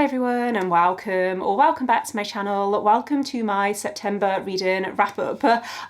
everyone and welcome back to my channel. Welcome to my September reading wrap up.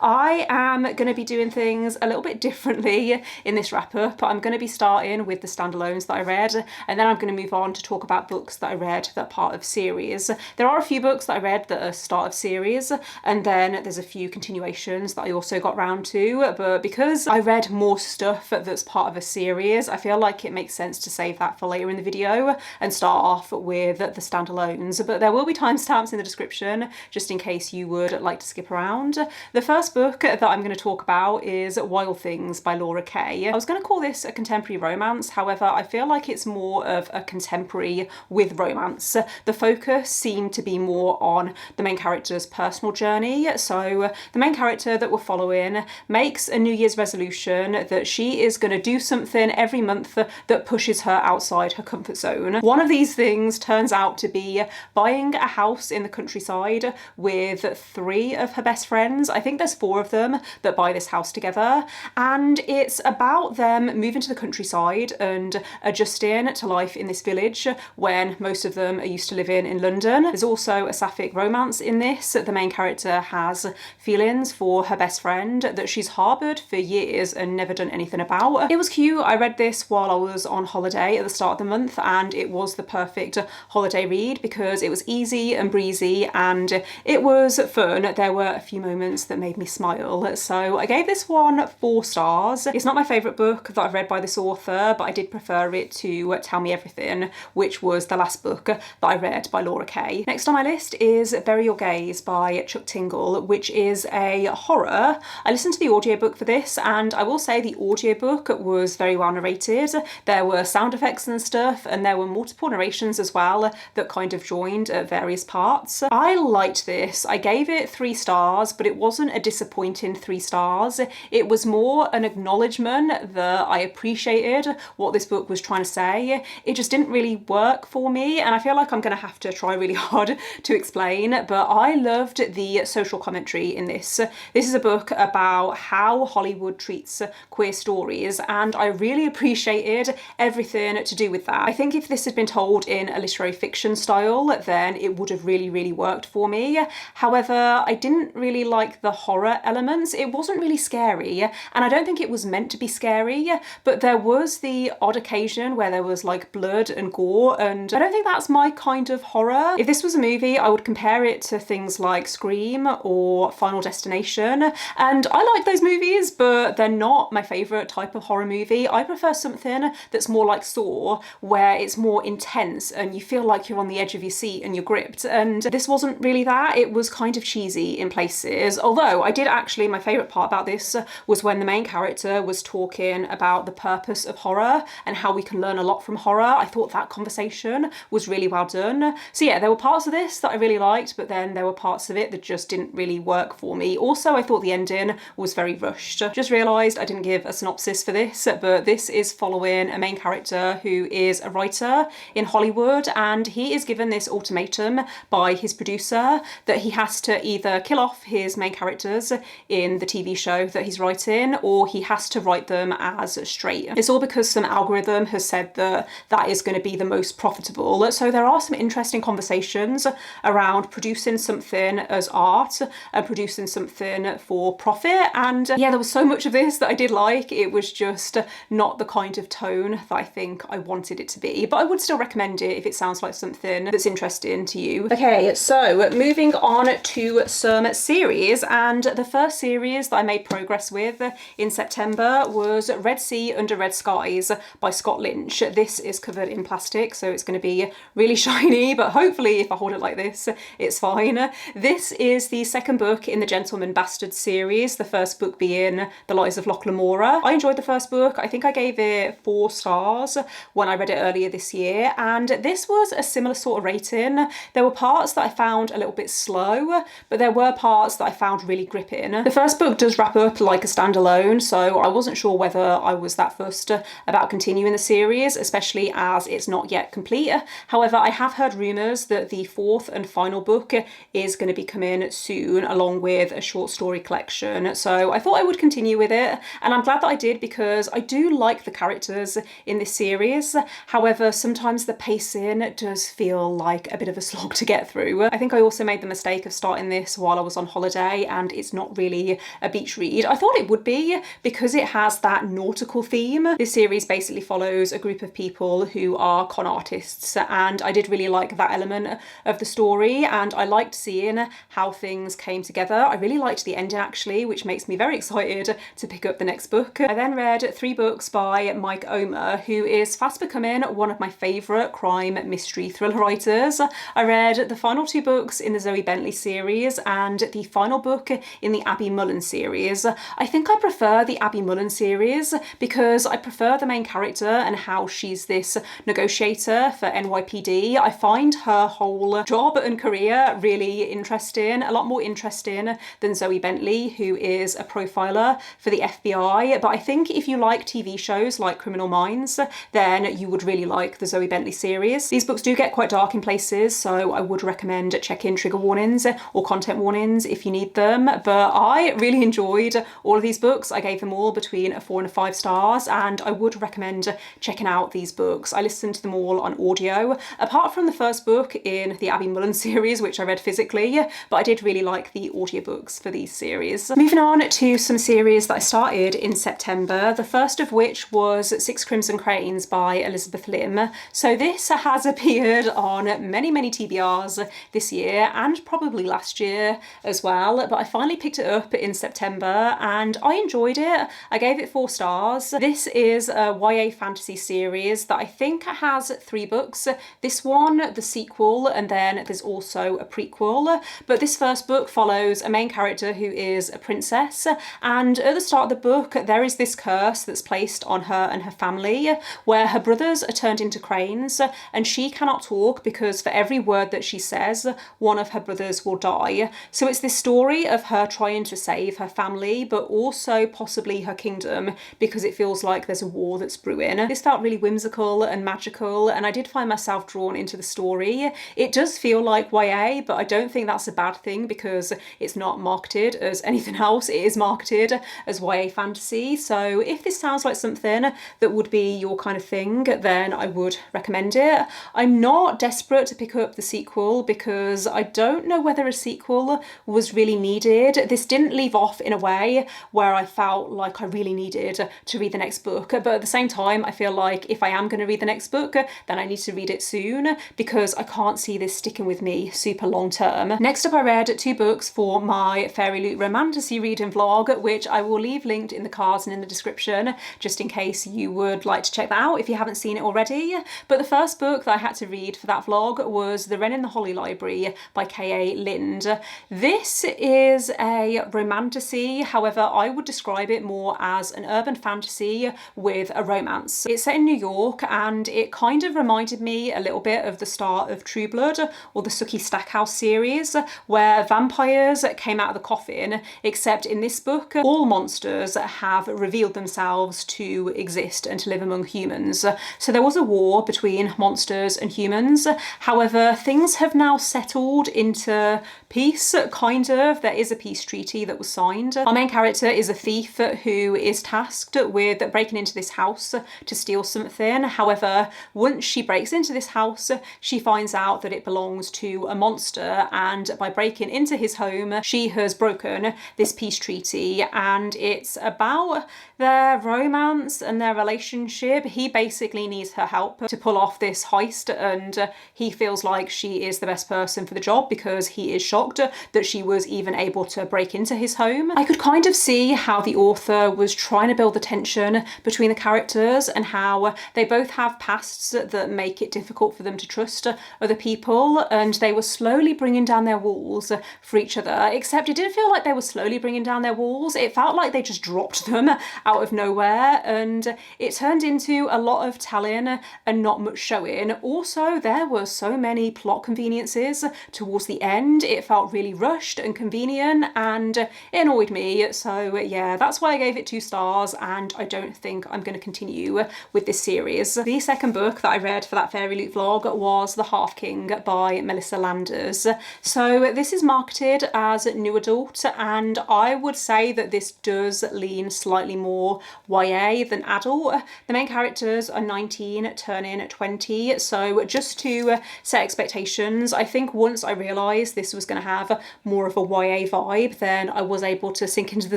I am going to be doing things a little bit differently in this wrap up. I'm going to be starting with the standalones that I read, and then I'm going to move on to talk about books that I read that are part of series. There are a few books that I read that are start of series, and then there's a few continuations that I also got round to, but because I read more stuff that's part of a series, I feel like it makes sense to save that for later in the video and start off with the standalones. But there will be timestamps in the description just in case you would like to skip around. The first book that I'm going to talk about is Wild Things by Laura Kay. I was going to call this a contemporary romance, however I feel like it's more of a contemporary with romance. The focus seemed to be more on the main character's personal journey. So the main character that we're following makes a New Year's resolution that she is going to do something every month that pushes her outside her comfort zone. One of these things turns out to be buying a house in the countryside with 3 of her best friends. I think there's 4 of them that buy this house together, and it's about them moving to the countryside and adjusting to life in this village when most of them are used to living in London. There's also a sapphic romance in this. The main character has feelings for her best friend that she's harboured for years and never done anything about. It was cute. I read this while I was on holiday at the start of the month, and it was the perfect holiday read because it was easy and breezy and it was fun. There were a few moments that made me smile, so I gave this one 4 stars. It's not my favourite book that I've read by this author, but I did prefer it to Tell Me Everything, which was the last book that I read by Laura Kay. Next on my list is Bury Your Gaze by Tingle, which is a horror. I listened to the audiobook for this, and I will say the audiobook was very well narrated. There were sound effects and stuff, and there were multiple narrations as well that kind of joined at various parts. I liked this. I gave it 3 stars, but it wasn't a disappointing 3 stars. It was more an acknowledgement that I appreciated what this book was trying to say. It just didn't really work for me, and I feel like I'm going to have to try really hard to explain, but I loved the social commentary in this. This is a book about how Hollywood treats queer stories, and I really appreciated everything to do with that. I think if this had been told in a literary fiction style, then it would have really worked for me. However, I didn't really like the horror elements. It wasn't really scary, and I don't think it was meant to be scary, but there was the odd occasion where there was like blood and gore, and I don't think that's my kind of horror. If this was a movie, I would compare it to things like Scream or Final Destination, and I like those movies, but they're not my favourite type of horror movie. I prefer something that's more like Saw, where it's more intense and you feel like you're on the edge of your seat and you're gripped, and this wasn't really that. It was kind of cheesy in places, although I did actually, my favourite part about this was when the main character was talking about the purpose of horror and how we can learn a lot from horror. I thought that conversation was really well done. So yeah, there were parts of this that I really liked, but then there were parts of it that just didn't really work for me. Also, I thought the ending was very rushed. Just realised I didn't give a synopsis for this, but this is following a main character who is a writer in Hollywood, and he is given this ultimatum by his producer that he has to either kill off his main characters in the TV show that he's writing, or he has to write them as straight. It's all because some algorithm has said that that is going to be the most profitable. So there are some interesting conversations around producing something as art and producing something for profit, and yeah, there was so much of this that I did like. It was just not the kind of tone that I think I wanted it to be, but I would still recommend it if it sounds like something that's interesting to you. Okay, so moving on to some series, and the first series that I made progress with in September was Red Sea Under Red Skies by Lynch. This is covered in plastic, so it's going to be really shiny, but hopefully if I hold it like this, it's fine. This is the second book in the Gentleman Bastard series, the first book being The Lies of Loch Lamora. I enjoyed the first book. I think I gave it 4 stars when I read it earlier this year, and this was a similar sort of rating. There were parts that I found a little bit slow, but there were parts that I found really gripping. The first book does wrap up like a standalone, so I wasn't sure whether I was that fussed about continuing the series, especially as it's not yet complete. However, I have heard rumours that the 4th and final book is going to be coming soon, along with a short story collection, so I thought I would continue with it, and I'm glad that I did because I do like the characters in this series. However, sometimes the pacing does feel like a bit of a slog to get through. I think I also made the mistake of starting this while I was on holiday, and it's not really a beach read. I thought it would be because it has that nautical theme. This series basically follows a group of people who are con artists, and I did really like that element of the story, and I liked seeing how things came together. I really liked the ending actually, which makes me very excited to pick up the next book. I then read 3 books by Omer, who is fast becoming one of my favourite crime mystery thriller writers. I read the final 2 books in the Zoe Bentley series and the final book in the Mullen series. I think I prefer the Mullen series because I prefer the main character and how she's this negotiator for NYPD. I find her whole job and career really interesting, a lot more interesting than Zoe Bentley, who is a profiler for the FBI. But I think if you like TV shows like Criminal Minds, then you would really like the Zoe Bentley series. These books do get quite dark in places, so I would recommend checking trigger warnings or content warnings if you need them. But I really enjoyed all of these books. I gave them all between 4 and 5 stars, and I would recommend checking out these books. I listened to them all on audio, apart from the first book in the Mullen series, which I read physically, but I did really like the audiobooks for these series. Moving on to some series that I started in September, the first of which was 6 Crimson Cranes by Elizabeth Lim. So this has appeared on many TBRs this year and probably last year as well, but I finally picked it up in September and I enjoyed it. I gave it 4 stars. This is a YA fantasy series that I think has 3 books. This one, the sequel, and then there's also a prequel. But this first book follows a main character who is a princess, and at the start of the book there is this curse that's placed on her and her family where her brothers are turned into cranes and she cannot talk because for every word that she says, one of her brothers will die. So it's this story of her trying to save her family but also possibly her kingdom because it feels like there's a war that's brewing. This felt really whimsical and magical, and I did find myself drawn into the story. It does feel like YA, but I don't think that's a bad thing because it's not marketed as anything else. It is marketed as YA fantasy. So if this sounds like something that would be your kind of thing, then I would recommend it. I'm not desperate to pick up the sequel because I don't know whether a sequel was really needed. This didn't leave off in a way where I felt like I really needed to read the next book, but at the same time I feel like if I am going to read the next book, then I need to read it soon because I can't see this sticking with me super long term. Next up, I read 2 books for my Fairy Loot Romantasy reading vlog, which I will leave linked in the cards and in the description just in case you would like to check that out if you haven't seen it already. But the first book that I had to read for that vlog was The Wren in the Holly Library by K.A. Linde. This is a romantasy, however I would describe it more as an urban fantasy with a romance. It's set in New York and it kind of reminded me a little bit of the start of True Blood or the Sookie Stackhouse series, where vampires came out of the coffin, except in this book all monsters have revealed themselves to exist and to live among humans. So there was a war between monsters and humans. However, things have now settled into peace, kind of. There is a peace treaty that was signed. Our main character is a thief who is tasked with breaking into this house to steal something. However, once she breaks into this house, she finds out that it belongs to a monster, and by breaking into his home, she has broken this peace treaty, and it's about their romance and their relationship. He basically needs her help to pull off this heist, and he feels like she is the best person for the job because he is shocked that she was even able to break into his home. I could kind of see how the author was trying to build the tension between the characters and how they both have pasts that make it difficult for them to trust other people, and they were slowly bringing down their walls for each other, except it didn't feel like they were slowly bringing down their walls. It felt like they just dropped them out of nowhere, and it turned into a lot of telling and not much showing. Also, there were so many plot conveniences towards the end. It felt really rushed and convenient and it annoyed me. So yeah, that's why I gave it 2 stars, and I don't think I'm going to continue with this series. The second book that I read for that Fairy Loot vlog was The Half King by Melissa Landers. So this is marketed as new adult, and I would say that this does lean slightly more YA than adult. The main characters are 19 turning 20, so So just to set expectations, I think once I realised this was going to have more of a YA vibe, then I was able to sink into the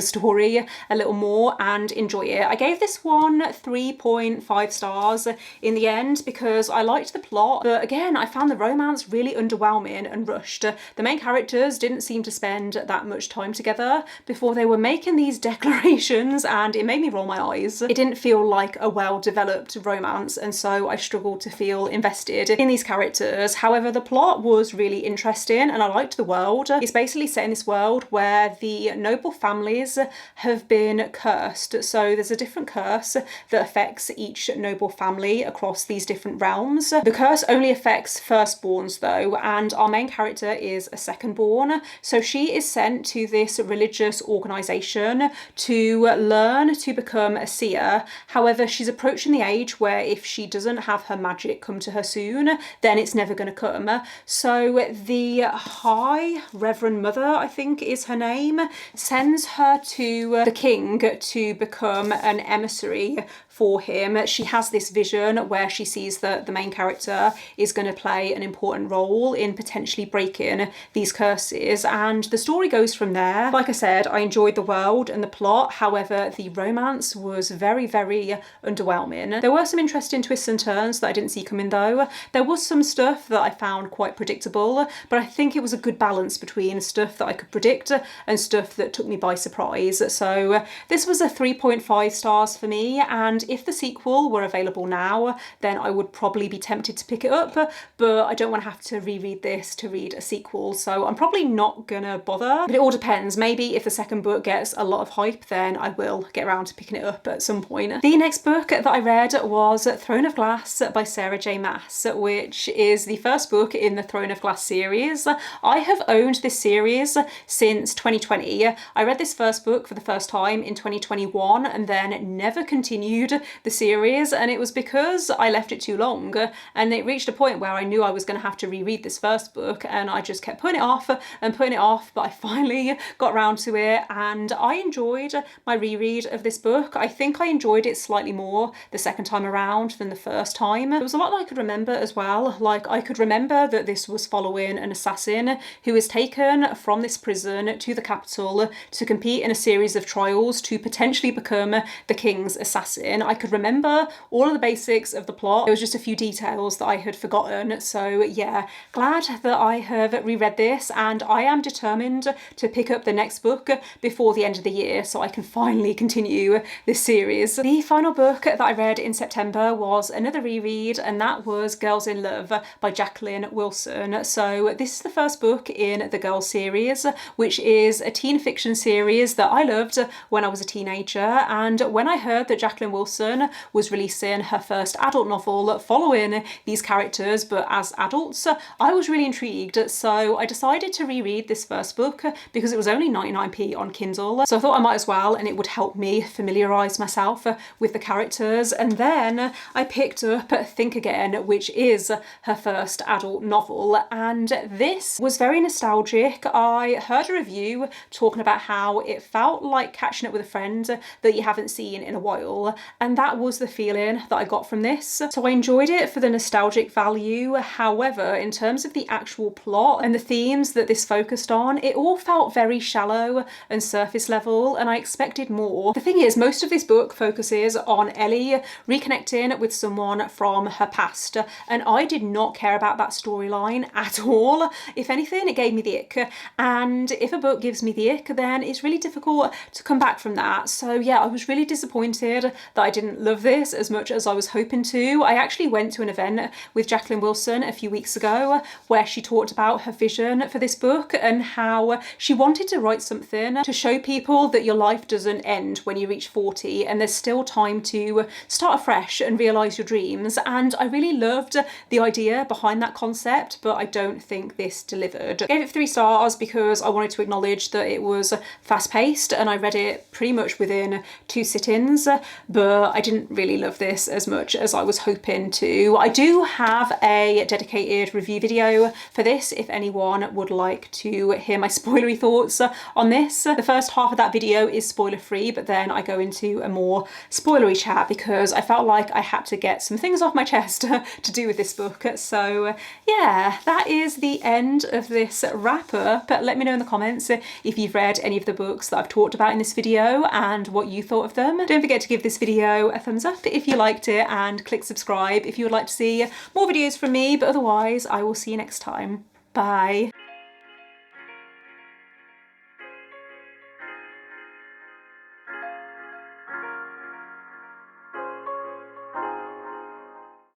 story a little more and enjoy it. I gave this one 3.5 stars in the end because I liked the plot, but again, I found the romance really underwhelming and rushed. The main characters didn't seem to spend that much time together before they were making these declarations, and it made me roll my eyes. It didn't feel like a well-developed romance, and so I struggled to feel invested in these characters. However, the plot was really interesting and I liked the world. It's basically set in this world where the noble families have been cursed. So there's a different curse that affects each noble family across these different realms. The curse only affects firstborns though, and our main character is a secondborn. So she is sent to this religious organisation to learn to become a seer. However, she's approaching the age where if she doesn't have her magic come to her soon, then it's never going to come. So the High Reverend Mother, I think is her name, sends her to the king to become an emissary for him. She has this vision where she sees that the main character is going to play an important role in potentially breaking these curses, and the story goes from there. Like I said, I enjoyed the world and the plot, however the romance was very, very underwhelming. There were some interesting twists and turns that I didn't see coming though. There was some stuff that I found quite predictable, but I think it was a good balance between stuff that I could predict and stuff that took me by surprise. So this was a 3.5 stars for me, and if the sequel were available now, then I would probably be tempted to pick it up, but I don't want to have to reread this to read a sequel, so I'm probably not gonna bother. But it all depends. Maybe if the second book gets a lot of hype, then I will get around to picking it up at some point. The next book that I read was Throne of Glass by Sarah J. Maas, which is the first book in the Throne of Glass series. I have owned this series since 2020. I read this first book for the first time in 2021 and then never continued the series, and it was because I left it too long, and it reached a point where I knew I was going to have to reread this first book, and I just kept putting it off and putting it off, but I finally got round to it and I enjoyed my reread of this book. I think I enjoyed it slightly more the second time around than the first time. There was a lot that I could remember as well. Like, I could remember that this was following an assassin who is taken from this prison to the capital to compete in a series of trials to potentially become the king's assassin. I could remember all of the basics of the plot. There was just a few details that I had forgotten. So yeah, glad that I have reread this, and I am determined to pick up the next book before the end of the year so I can finally continue this series. The final book that I read in September was another reread, and that was Girls in Love by Jacqueline Wilson. So this is the first book in the Girls series, which is a teen fiction series that I loved when I was a teenager, and when I heard that Jacqueline Wilson was releasing her first adult novel following these characters but as adults, I was really intrigued. So I decided to reread this first book because it was only 99p on Kindle, so I thought I might as well, and it would help me familiarise myself with the characters. And then I picked up Think Again, which is her first adult novel, and this was very nostalgic. I heard a review talking about how it felt like catching up with a friend that you haven't seen in a while, and that was the feeling that I got from this. So I enjoyed it for the nostalgic value. However, in terms of the actual plot and the themes that this focused on, it all felt very shallow and surface level, and I expected more. The thing is, most of this book focuses on Ellie reconnecting with someone from her past, and I did not care about that storyline at all. If anything, it gave me the ick, and if a book gives me the ick, then it's really difficult to come back from that. So yeah, I was really disappointed that I didn't love this as much as I was hoping to. I actually went to an event with Jacqueline Wilson a few weeks ago where she talked about her vision for this book and how she wanted to write something to show people that your life doesn't end when you reach 40 and there's still time to start afresh and realise your dreams. And I really loved the idea behind that concept, but I don't think this delivered. I gave it 3 stars because I wanted to acknowledge that it was fast paced and I read it pretty much within 2 sittings, but but I didn't really love this as much as I was hoping to. I do have a dedicated review video for this if anyone would like to hear my spoilery thoughts on this. The first half of that video is spoiler free, but then I go into a more spoilery chat because I felt like I had to get some things off my chest to do with this book. So yeah, that is the end of this wrap up. Let me know in the comments if you've read any of the books that I've talked about in this video and what you thought of them. Don't forget to give this video a thumbs up if you liked it and click subscribe if you would like to see more videos from me, but otherwise I will see you next time. Bye.